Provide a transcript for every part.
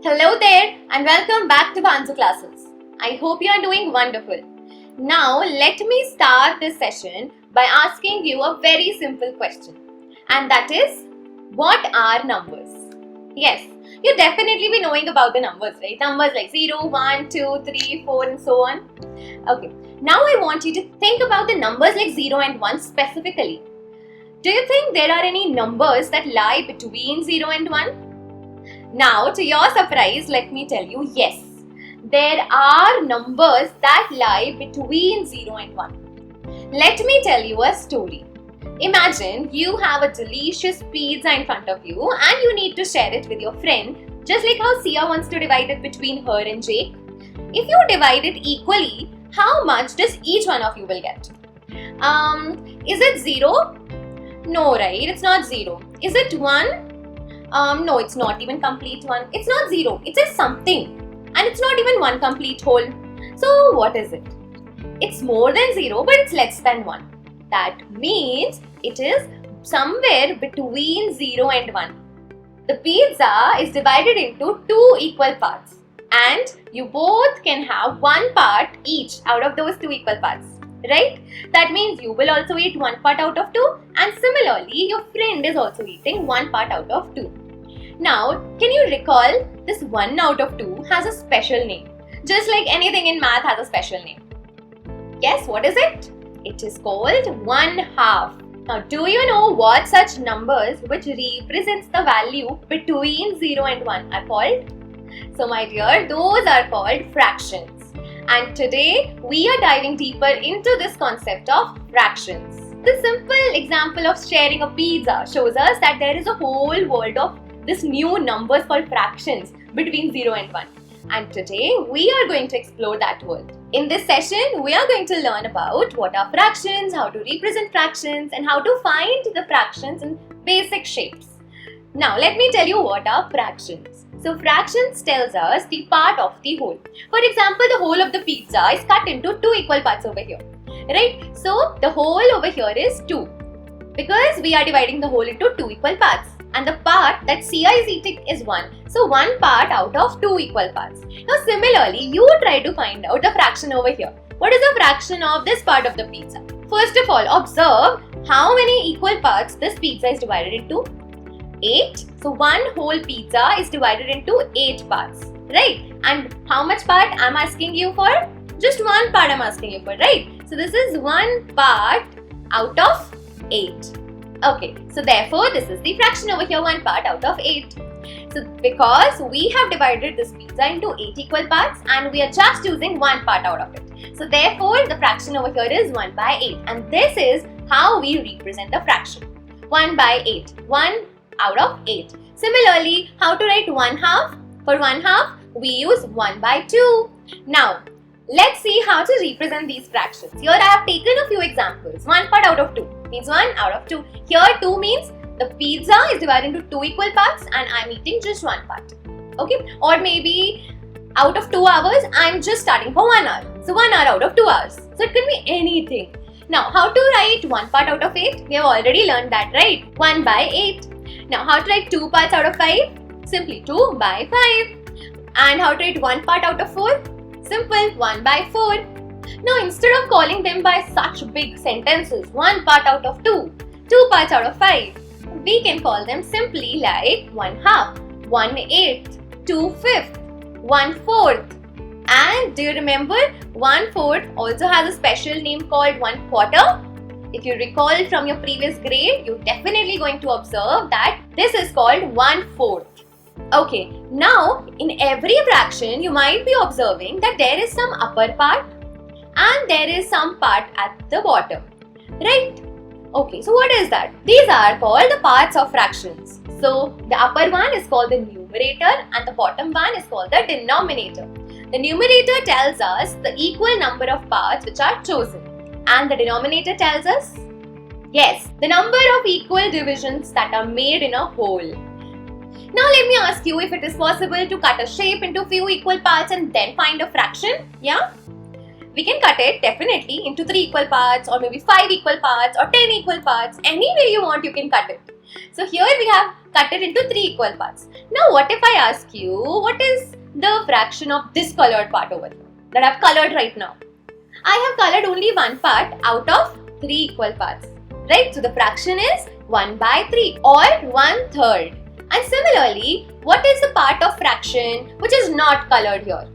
Hello there and welcome back to Bhanzu classes. I hope you are doing wonderful. Now let me start this session by asking you a very simple question, and that is, what are numbers? Yes, you definitely be knowing about the numbers, right? Numbers like 0, 1, 2, 3, 4 and so on. Okay, now I want you to think about the numbers like 0 and 1 specifically. Do you think there are any numbers that lie between 0 and 1? Now, to your surprise, let me tell you, yes, there are numbers that lie between 0 and 1. Let me tell you a story. Imagine you have a delicious pizza in front of you and you need to share it with your friend, just like how Sia wants to divide it between her and Jake. If you divide it equally, how much does each one of you will get? Is it 0? No, right? It's not 0. Is it 1? No, it's not even complete 1. It's not 0. It is something. And it's not even one complete whole. So what is it? It's more than 0, but it's less than 1. That means it is somewhere between 0 and 1. The pizza is divided into 2 equal parts. And you both can have 1 part each out of those 2 equal parts. Right? That means you will also eat 1 part out of 2, and similarly your friend is also eating 1 part out of 2. Now, can you recall this 1 out of 2 has a special name, just like anything in math has a special name. Guess what is it? It is called 1/2. Now, do you know what such numbers which represents the value between 0 and 1 are called? So my dear, those are called fractions. And today, we are diving deeper into this concept of fractions. The simple example of sharing a pizza shows us that there is a whole world of this new numbers called fractions between 0 and 1. And today, we are going to explore that world. In this session, we are going to learn about what are fractions, how to represent fractions, and how to find the fractions in basic shapes. Now, let me tell you what are fractions. So fractions tells us the part of the whole. For example, the whole of the pizza is cut into 2 equal parts over here. Right? So the whole over here is 2. Because we are dividing the whole into 2 equal parts. And the part that Sia is eating is 1. So 1 part out of 2 equal parts. Now similarly, you try to find out the fraction over here. What is the fraction of this part of the pizza? First of all, observe how many equal parts this pizza is divided into. 8. So 1 whole pizza is divided into 8 parts, right? And how much part I'm asking you for? Just 1 part I'm asking you for, right? So this is 1 part out of 8. Okay, so therefore this is the fraction over here, 1 part out of 8. So because we have divided this pizza into 8 equal parts and we are just using 1 part out of it. So therefore the fraction over here is 1 by 8, and this is how we represent the fraction. 1 by 8. 1 out of 8. Similarly, how to write 1/2? For 1/2, we use 1 by 2. Now, let's see how to represent these fractions. Here I have taken a few examples. 1 part out of 2 means 1 out of 2. Here 2 means the pizza is divided into 2 equal parts and I'm eating just 1 part. Okay? Or maybe out of 2 hours, I'm just starting for 1 hour. So 1 hour out of 2 hours. So it can be anything. Now, how to write 1 part out of 8? We have already learned that, right? 1 by 8. Now, how to write 2 parts out of 5? Simply 2 by 5. And how to write 1 part out of 4? Simple, 1 by 4. Now, instead of calling them by such big sentences, 1 part out of 2, 2 parts out of 5, we can call them simply like 1/2, 1/8, 2/5, 1/4. And do you remember 1/4 also has a special name called 1/4? If you recall from your previous grade, you're definitely going to observe that this is called 1/4. Okay, now in every fraction, you might be observing that there is some upper part and there is some part at the bottom, right? Okay, so what is that? These are called the parts of fractions. So the upper one is called the numerator and the bottom one is called the denominator. The numerator tells us the equal number of parts which are chosen. And the denominator tells us, yes, the number of equal divisions that are made in a whole. Now let me ask you if it is possible to cut a shape into few equal parts and then find a fraction. Yeah? We can cut it definitely into 3 equal parts or maybe 5 equal parts or 10 equal parts. Any way you want, you can cut it. So here we have cut it into 3 equal parts. Now what if I ask you, what is the fraction of this colored part over here that I've colored right now? I have colored only one part out of 3 equal parts, right? So the fraction is 1 by 3 or 1/3. And similarly, what is the part of fraction which is not colored here?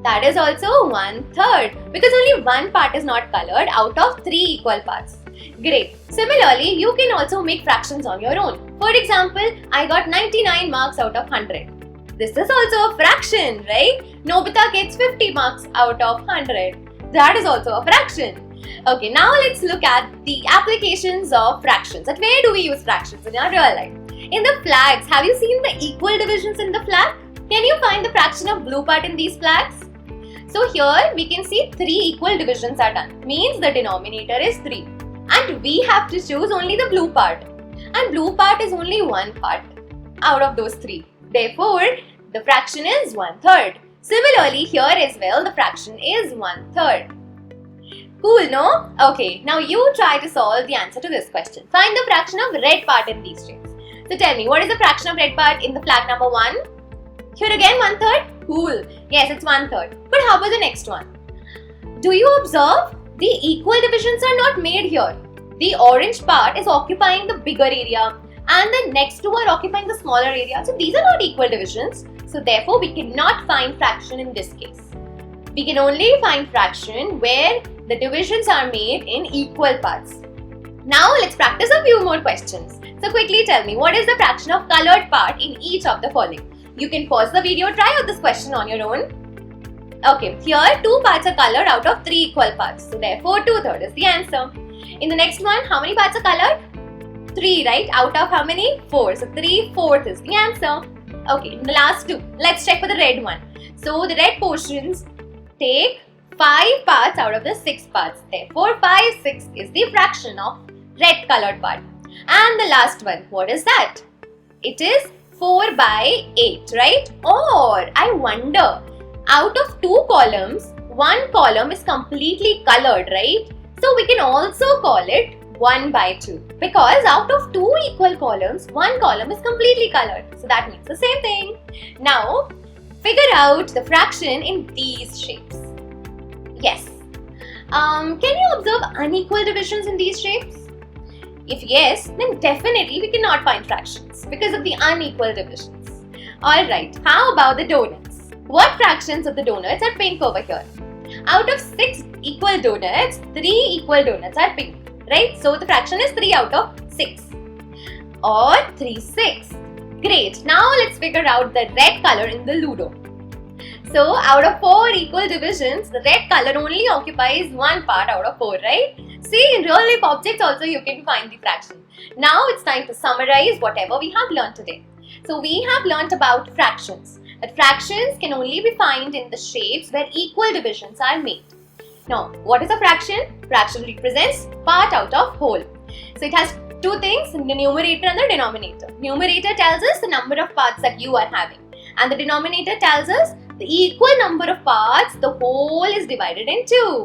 That is also 1/3 because only one part is not colored out of 3 equal parts. Great. Similarly, you can also make fractions on your own. For example, I got 99 marks out of 100. This is also a fraction, right? Nobita gets 50 marks out of 100. That is also a fraction. Okay, now let's look at the applications of fractions. At where do we use fractions in our real life? In the flags, have you seen the equal divisions in the flag? Can you find the fraction of blue part in these flags? So here we can see 3 equal divisions are done. Means the denominator is 3. And we have to choose only the blue part. And blue part is only one part out of those 3. Therefore, the fraction is 1/3. Similarly, here as well, the fraction is 1/3. Cool, no? Okay, now you try to solve the answer to this question. Find the fraction of red part in these shapes. So tell me, what is the fraction of red part in the flag number 1? Here again, 1/3? Cool. Yes, it's 1/3. But how about the next one? Do you observe? The equal divisions are not made here. The orange part is occupying the bigger area and the next two are occupying the smaller area. So these are not equal divisions. So therefore, we cannot find fraction in this case. We can only find fraction where the divisions are made in equal parts. Now let's practice a few more questions. So quickly tell me, what is the fraction of colored part in each of the following? You can pause the video, try out this question on your own. Okay, here 2 parts are colored out of 3 equal parts. So therefore 2/3 is the answer. In the next one, how many parts are colored? 3, right? Out of how many? 4. So 3/4 is the answer. Okay, in the last 2, let's check for the red one. So the red portions take 5 parts out of the 6 parts. Therefore 5/6 is the fraction of red colored part. And the last one, what is that? It is 4 by 8, right? Or I wonder, out of 2 columns, 1 column is completely colored, right? So we can also call it 1 by 2 because out of 2 equal columns, 1 column is completely colored. So that means the same thing. Now, figure out the fraction in these shapes. Yes. Can you observe unequal divisions in these shapes? If yes, then definitely we cannot find fractions because of the unequal divisions. Alright, how about the donuts? What fractions of the donuts are pink over here? Out of 6 equal donuts, 3 equal donuts are pink, right? So the fraction is 3 out of 6 or 3/6. Great, now let's figure out the red color in the Ludo. So out of 4 equal divisions, the red color only occupies 1 part out of 4, right? See, in real life objects also you can find the fraction. Now it's time to summarize whatever we have learned today. So we have learnt about fractions. That fractions can only be found in the shapes where equal divisions are made. Now, what is a fraction? Fraction represents part out of whole. So it has 2 things, the numerator and the denominator. Numerator tells us the number of parts that you are having. And the denominator tells us the equal number of parts the whole is divided into.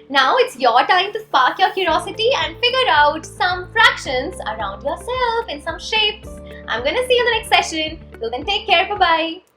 Now it's your time to spark your curiosity and figure out some fractions around yourself in some shapes. I'm gonna see you in the next session. Till then, take care. Bye-bye.